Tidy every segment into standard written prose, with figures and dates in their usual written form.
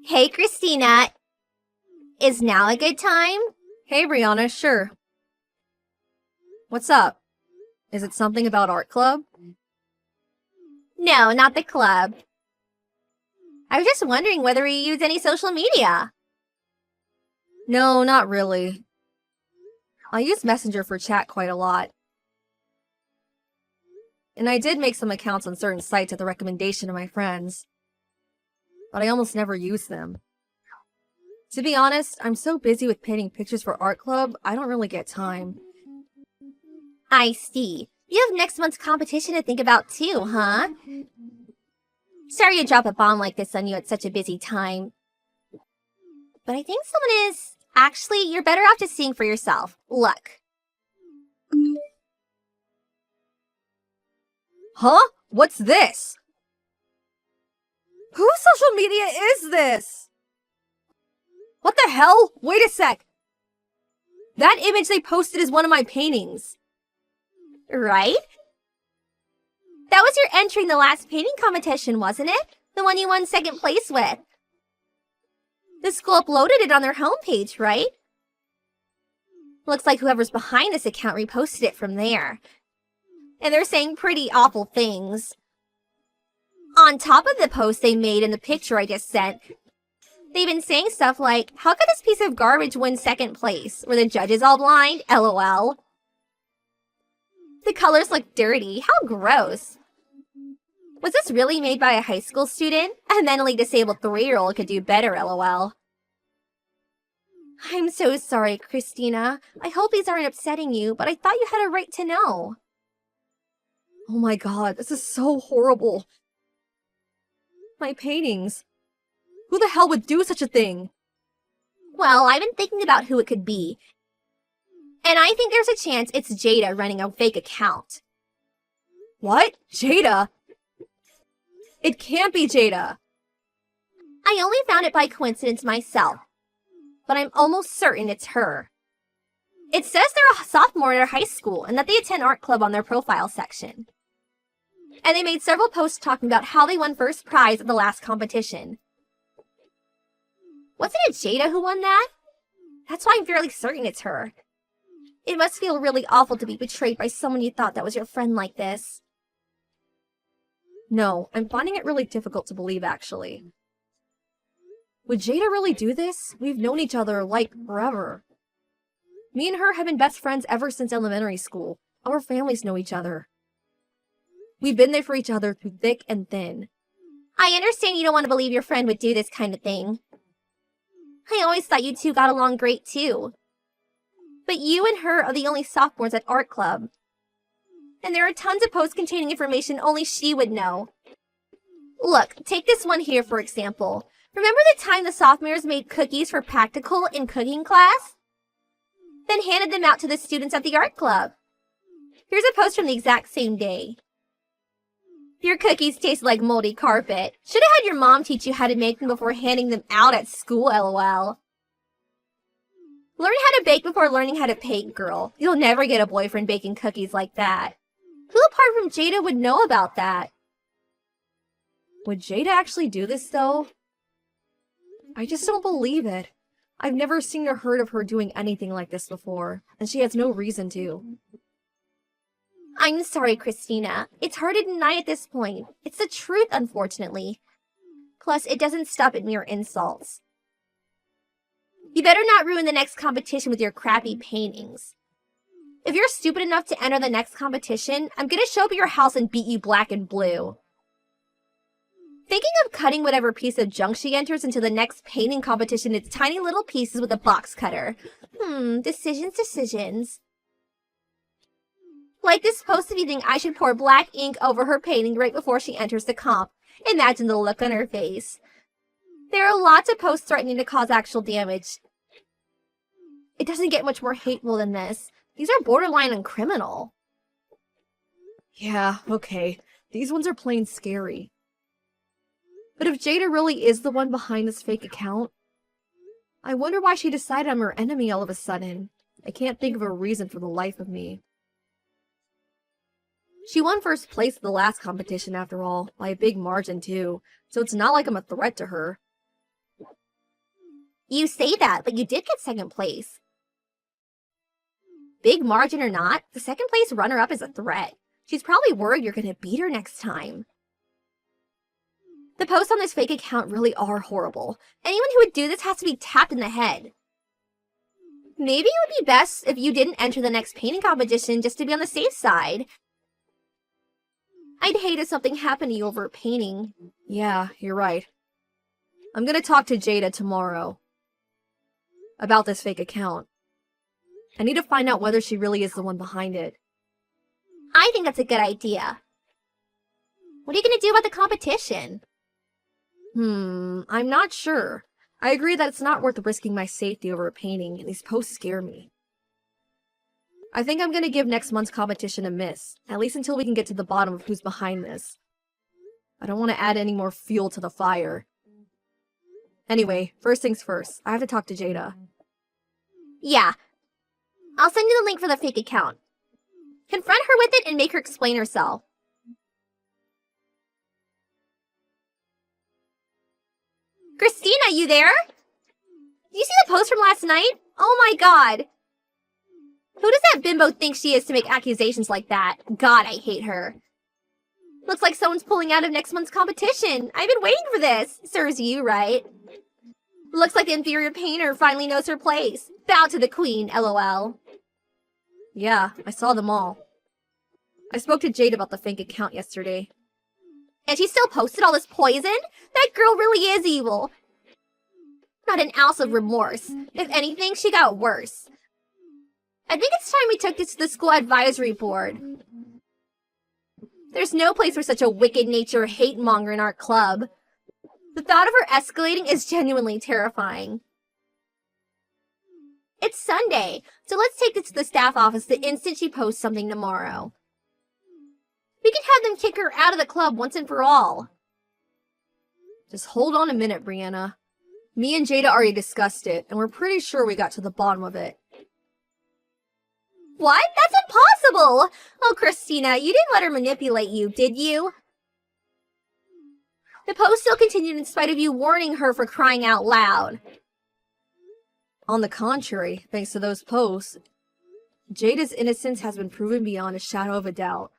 Hey, Christina. Is now a good time? Hey, Brianna, sure. What's up? Is it something about art club? No, not the club. I was just wondering whether you use any social media. No, not really. I use Messenger for chat quite a lot. And I did make some accounts on certain sites at the recommendation of my friends. But I almost never use them. To be honest, I'm so busy with painting pictures for art club, I don't really get time. I see. You have next month's competition to think about too, huh? Sorry to drop a bomb like this on you at such a busy time. But I think someone is... Actually, you're better off just seeing for yourself. Look. Huh? What's this? Whose social media is this? What the hell? Wait a sec. That image they posted is one of my paintings. Right? That was your entry in the last painting competition, wasn't it? The one you won second place with. The school uploaded it on their homepage, right? Looks like whoever's behind this account reposted it from there. And they're saying pretty awful things. On top of the post they made in the picture I just sent, they've been saying stuff like, how could this piece of garbage win second place? Were the judges all blind? LOL. The colors look dirty. How gross. Was this really made by a high school student? A mentally disabled 3-year-old could do better, LOL. I'm so sorry, Christina. I hope these aren't upsetting you, but I thought you had a right to know. Oh my god, this is so horrible. My paintings. Who the hell would do such a thing? Well, I've been thinking about who it could be. And I think there's a chance it's Jada running a fake account. What? Jada? It can't be Jada. I only found it by coincidence myself, but I'm almost certain it's her. It says they're a sophomore at our high school and that they attend art club on their profile section. And they made several posts talking about how they won first prize at the last competition. Wasn't it Jada who won that? That's why I'm fairly certain it's her. It must feel really awful to be betrayed by someone you thought that was your friend like this. No, I'm finding it really difficult to believe, actually. Would Jada really do this? We've known each other, like, forever. Me and her have been best friends ever since elementary school. Our families know each other. We've been there for each other through thick and thin. I understand you don't want to believe your friend would do this kind of thing. I always thought you two got along great, too. But you and her are the only sophomores at art club. And there are tons of posts containing information only she would know. Look, take this one here for example. Remember the time the sophomores made cookies for practical in cooking class? Then handed them out to the students at the art club. Here's a post from the exact same day. Your cookies taste like moldy carpet. Should have had your mom teach you how to make them before handing them out at school, LOL. Learn how to bake before learning how to paint, girl. You'll never get a boyfriend baking cookies like that. Who apart from Jada would know about that? Would Jada actually do this, though? I just don't believe it. I've never seen or heard of her doing anything like this before, and she has no reason to. I'm sorry, Christina. It's hard to deny at this point. It's the truth, unfortunately. Plus, it doesn't stop at mere insults. You better not ruin the next competition with your crappy paintings. If you're stupid enough to enter the next competition, I'm gonna show up at your house and beat you black and blue. Thinking of cutting whatever piece of junk she enters into the next painting competition into tiny little pieces with a box cutter. Decisions. Like this post of you think I should pour black ink over her painting right before she enters the comp. Imagine the look on her face. There are lots of posts threatening to cause actual damage. It doesn't get much more hateful than this. These are borderline and criminal. Yeah, okay. These ones are plain scary. But if Jada really is the one behind this fake account, I wonder why she decided I'm her enemy all of a sudden. I can't think of a reason for the life of me. She won first place at the last competition after all, by a big margin too, so it's not like I'm a threat to her. You say that, but you did get second place. Big margin or not, the second place runner-up is a threat. She's probably worried you're gonna beat her next time. The posts on this fake account really are horrible. Anyone who would do this has to be tapped in the head. Maybe it would be best if you didn't enter the next painting competition just to be on the safe side. I'd hate if something happened to you over painting. Yeah, you're right. I'm gonna talk to Jada tomorrow about this fake account. I need to find out whether she really is the one behind it. I think that's a good idea. What are you gonna do about the competition? I'm not sure. I agree that it's not worth risking my safety over a painting, and these posts scare me. I think I'm gonna give next month's competition a miss, at least until we can get to the bottom of who's behind this. I don't want to add any more fuel to the fire. Anyway, first things first, I have to talk to Jada. Yeah. I'll send you the link for the fake account. Confront her with it and make her explain herself. Christina, you there? Did you see the post from last night? Oh my god. Who does that bimbo think she is to make accusations like that? God, I hate her. Looks like someone's pulling out of next month's competition. I've been waiting for this. Serves you, right? Looks like the inferior painter finally knows her place. Bow to the queen, lol. Yeah, I saw them all. I spoke to Jade about the fake account yesterday. And she still posted all this poison? That girl really is evil. Not an ounce of remorse. If anything, she got worse. I think it's time we took this to the school advisory board. There's no place for such a wicked nature hate monger in our club. The thought of her escalating is genuinely terrifying. It's Sunday, so let's take this to the staff office the instant she posts something tomorrow. We can have them kick her out of the club once and for all. Just hold on a minute, Brianna. Me and Jada already discussed it, and we're pretty sure we got to the bottom of it. What? That's impossible! Oh, Christina, you didn't let her manipulate you, did you? The post still continued in spite of you warning her for crying out loud. On the contrary, thanks to those posts, Jada's innocence has been proven beyond a shadow of a doubt.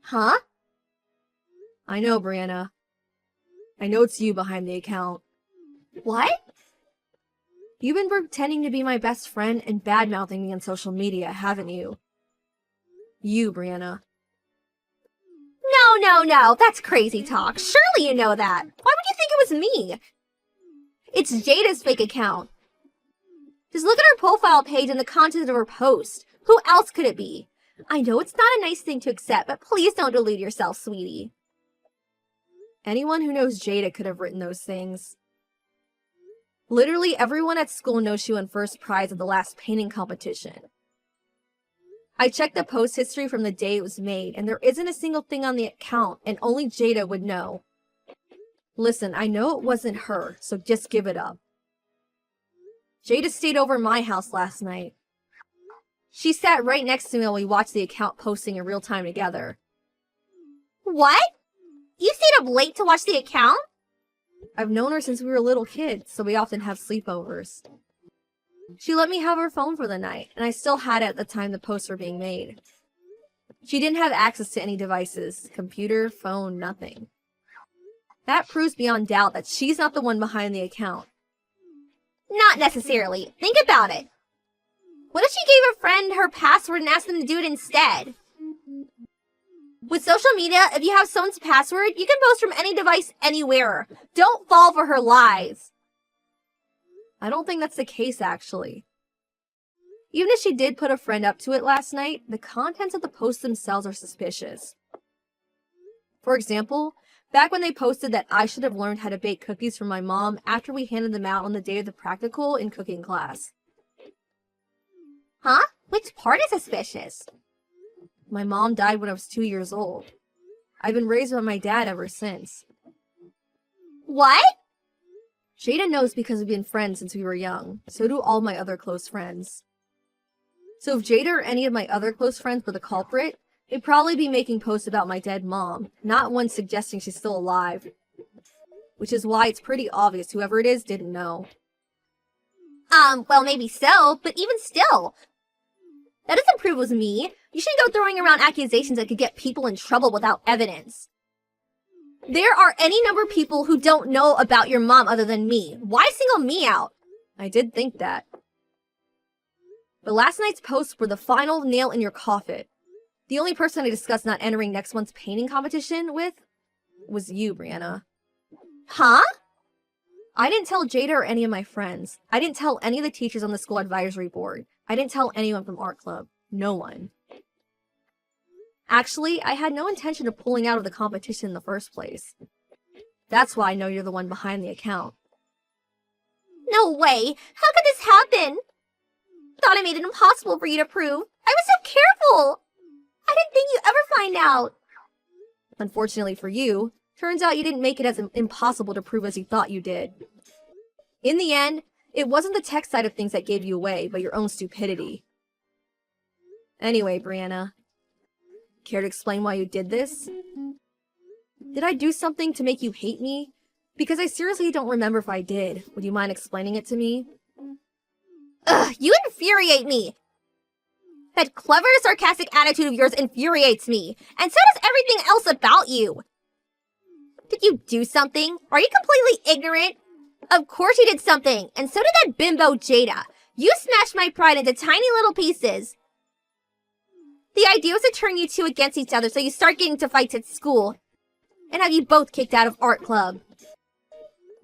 Huh? I know, Brianna. I know it's you behind the account. What? You've been pretending to be my best friend and bad-mouthing me on social media, haven't you? You, Brianna. No. That's crazy talk. Surely you know that. Why would you think it was me? It's Jada's fake account. Just look at her profile page and the content of her post. Who else could it be? I know it's not a nice thing to accept, but please don't delude yourself, sweetie. Anyone who knows Jada could have written those things. Literally everyone at school knows she won first prize at the last painting competition. I checked the post history from the day it was made, and there isn't a single thing on the account, and only Jada would know. Listen, I know it wasn't her, so just give it up. Jada stayed over at my house last night. She sat right next to me while we watched the account posting in real time together. What? You stayed up late to watch the account? I've known her since we were little kids, so we often have sleepovers. She let me have her phone for the night, and I still had it at the time the posts were being made. She didn't have access to any devices, computer, phone, nothing. That proves beyond doubt that she's not the one behind the account. Not necessarily. Think about it. What if she gave a friend her password and asked them to do it instead? With social media, if you have someone's password, you can post from any device anywhere. Don't fall for her lies. I don't think that's the case, actually. Even if she did put a friend up to it last night, the contents of the posts themselves are suspicious. For example, back when they posted that I should have learned how to bake cookies from my mom after we handed them out on the day of the practical in cooking class. Huh? Which part is suspicious? My mom died when I was 2 years old. I've been raised by my dad ever since. What? Jada knows because we've been friends since we were young. So do all my other close friends. So if Jada or any of my other close friends were the culprit, they'd probably be making posts about my dead mom, not one suggesting she's still alive. Which is why it's pretty obvious whoever it is didn't know. Well, maybe so, but even still. That doesn't prove it was me. You shouldn't go throwing around accusations that could get people in trouble without evidence. There are any number of people who don't know about your mom other than me. Why single me out? I did think that. But last night's posts were the final nail in your coffin. The only person I discussed not entering next month's painting competition with was you, Brianna. Huh? I didn't tell Jada or any of my friends. I didn't tell any of the teachers on the school advisory board. I didn't tell anyone from art club. No one. Actually, I had no intention of pulling out of the competition in the first place. That's why I know you're the one behind the account. No way! How could this happen? Thought I made it impossible for you to prove. I was so careful! I didn't think you'd ever find out. Unfortunately for you, turns out you didn't make it as impossible to prove as you thought you did. In the end, it wasn't the tech side of things that gave you away, but your own stupidity. Anyway, Brianna, care to explain why you did this? Did I do something to make you hate me? Because I seriously don't remember if I did. Would you mind explaining it to me? Ugh, you infuriate me! That clever, sarcastic attitude of yours infuriates me, and so does everything else about you. Did you do something? Are you completely ignorant? Of course you did something, and so did that bimbo Jada. You smashed my pride into tiny little pieces. The idea was to turn you two against each other so you start getting to fights at school, and have you both kicked out of art club.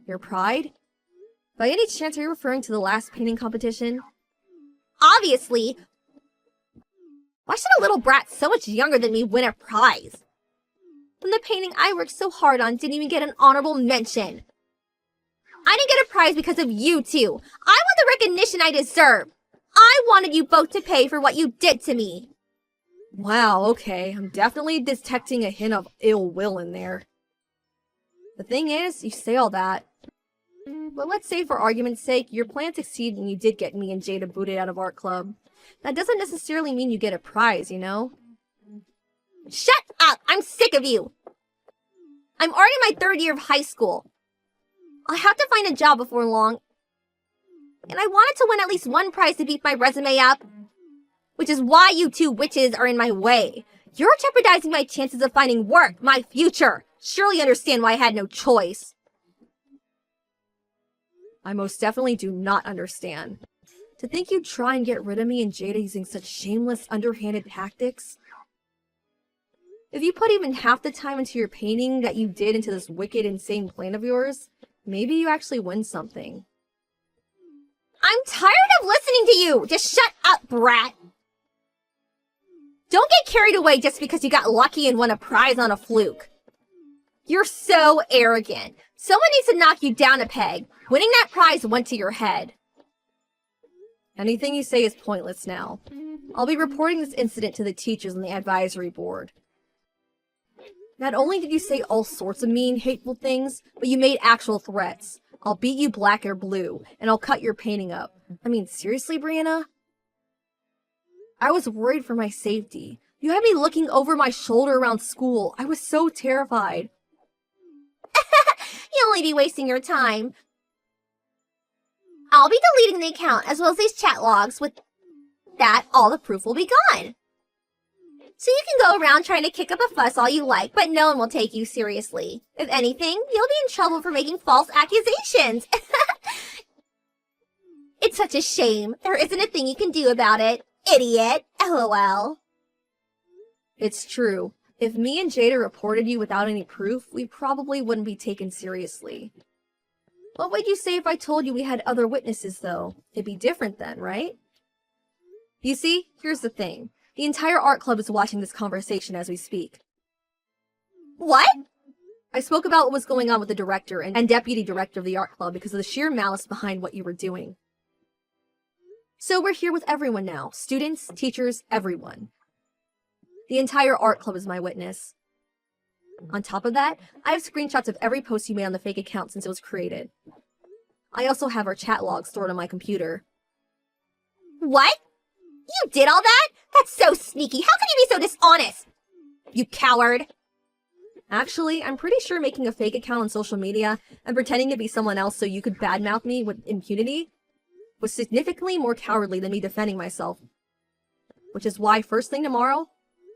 Your pride? By any chance are you referring to the last painting competition? Obviously. Why should a little brat so much younger than me win a prize? When the painting I worked so hard on didn't even get an honorable mention. I didn't get a prize because of you two. I want the recognition I deserve. I wanted you both to pay for what you did to me. Wow, okay. I'm definitely detecting a hint of ill will in there. The thing is, you say all that. But let's say for argument's sake, your plan succeeded and you did get me and Jada booted out of art club. That doesn't necessarily mean you get a prize, you know? Shut up! I'm sick of you! I'm already in my 3rd year of high school. I'll have to find a job before long. And I wanted to win at least one prize to beef my resume up. Which is why you two witches are in my way. You're jeopardizing my chances of finding work, my future. Surely you understand why I had no choice. I most definitely do not understand. To think you'd try and get rid of me and Jada using such shameless, underhanded tactics? If you put even half the time into your painting that you did into this wicked, insane plan of yours, maybe you actually win something. I'm tired of listening to you! Just shut up, brat! Don't get carried away just because you got lucky and won a prize on a fluke. You're so arrogant. Someone needs to knock you down a peg. Winning that prize went to your head. Anything you say is pointless now. I'll be reporting this incident to the teachers and the advisory board. Not only did you say all sorts of mean, hateful things, but you made actual threats. I'll beat you black or blue, and I'll cut your painting up. I mean, seriously, Brianna? I was worried for my safety. You had me looking over my shoulder around school. I was so terrified. You'll only be wasting your time. I'll be deleting the account as well as these chat logs. With that, all the proof will be gone. So you can go around trying to kick up a fuss all you like, but no one will take you seriously. If anything, you'll be in trouble for making false accusations. It's such a shame. There isn't a thing you can do about it. Idiot. LOL. It's true. If me and Jada reported you without any proof, we probably wouldn't be taken seriously. What would you say if I told you we had other witnesses, though? It'd be different then, right? You see, here's the thing. The entire art club is watching this conversation as we speak. What? I spoke about what was going on with the director and deputy director of the art club because of the sheer malice behind what you were doing. So we're here with everyone now. Students, teachers, everyone. The entire art club is my witness. On top of that, I have screenshots of every post you made on the fake account since it was created. I also have our chat logs stored on my computer. What? You did all that? That's so sneaky. How can you be so dishonest? You coward. Actually, I'm pretty sure making a fake account on social media and pretending to be someone else so you could badmouth me with impunity was significantly more cowardly than me defending myself. Which is why first thing tomorrow,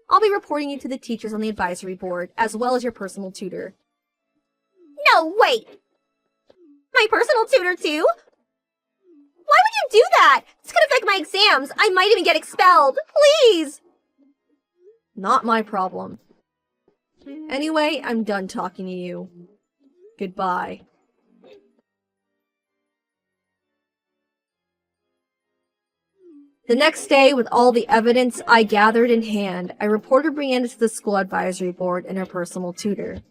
I'll be reporting you to the teachers on the advisory board, as well as your personal tutor. No, wait! My personal tutor too? Why would you do that? It's gonna affect my exams. I might even get expelled. Please! Not my problem. Anyway, I'm done talking to you. Goodbye. The next day, with all the evidence I gathered in hand, I reported Brianna to the school advisory board and her personal tutor.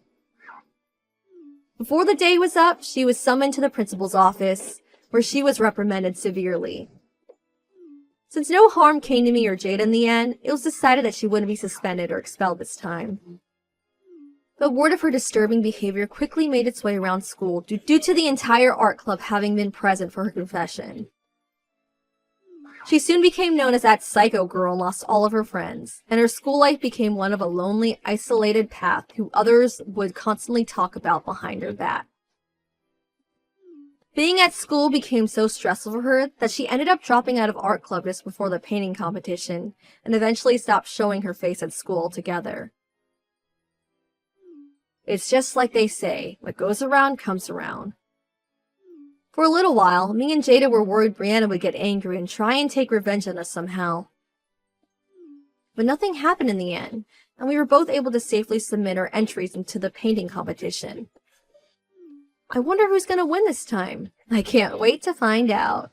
Before the day was up, she was summoned to the principal's office, where she was reprimanded severely. Since no harm came to me or Jada in the end, it was decided that she wouldn't be suspended or expelled this time. The word of her disturbing behavior quickly made its way around school due to the entire art club having been present for her confession. She soon became known as that psycho girl and lost all of her friends, and her school life became one of a lonely, isolated path who others would constantly talk about behind her back. Being at school became so stressful for her that she ended up dropping out of art club just before the painting competition, and eventually stopped showing her face at school altogether. It's just like they say, what goes around comes around. For a little while, me and Jada were worried Brianna would get angry and try and take revenge on us somehow. But nothing happened in the end, and we were both able to safely submit our entries into the painting competition. I wonder who's going to win this time. I can't wait to find out.